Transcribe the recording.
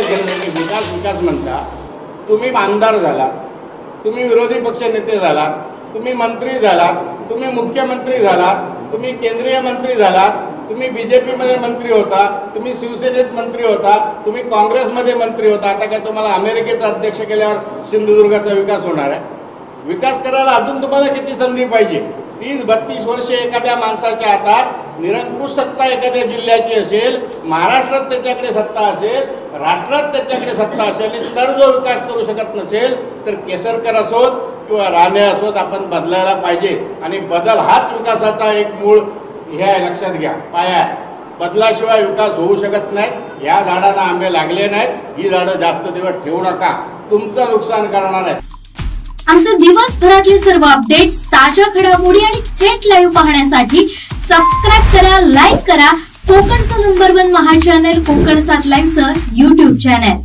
विकास विकास म्हणता, तुम्ही आमदार झालात, तुम्ही विरोधी पक्ष नेते झालात, तुम्ही मंत्री झालात, तुम्ही मुख्यमंत्री झालात, तुम्ही केंद्रीय मंत्री झालात, तुम्ही बीजेपी मध्ये मंत्री होता, तुम्ही शिवसेनेत मंत्री होता, तुम्ही काँग्रेसमध्ये मंत्री होता. आता काय तुम्हाला अमेरिकेचा अध्यक्ष केल्यावर सिंधुदुर्गाचा विकास होणार आहे? विकास करायला अजून तुम्हाला किती संधी पाहिजे? 30-32 वर्षे एखाद्या माणसाच्या हातात निरंकुश सत्ता एखाद्या जिल्ह्याची असेल, महाराष्ट्रात त्याच्याकडे सत्ता असेल, राष्ट्रात त्याच्याकडे सत्ता असेल, तर जो विकास करू शकत नसेल तर केसरकर असोत किंवा राणे असोत आपण बदलायला पाहिजे. आणि बदल हाच विकासाचा एक मूळ हे आहे, लक्षात घ्या, पाया आहे. बदलाशिवाय विकास होऊ शकत नाही. या झाडांना आंबे लागले नाहीत, ही झाडं जास्त दिवस ठेवू नका, तुमचं नुकसान करणार आहे. आमचे दिवसभरातले सर्व अपडेट्स, ताज्या घडामोडी आणि थेट लाईव्ह पाहण्यासाठी सबस्क्राइब करा, लाईक करा कोकणचं नंबर 1 महा चॅनल कोकण 7 लाईव्हचं YouTube चॅनल.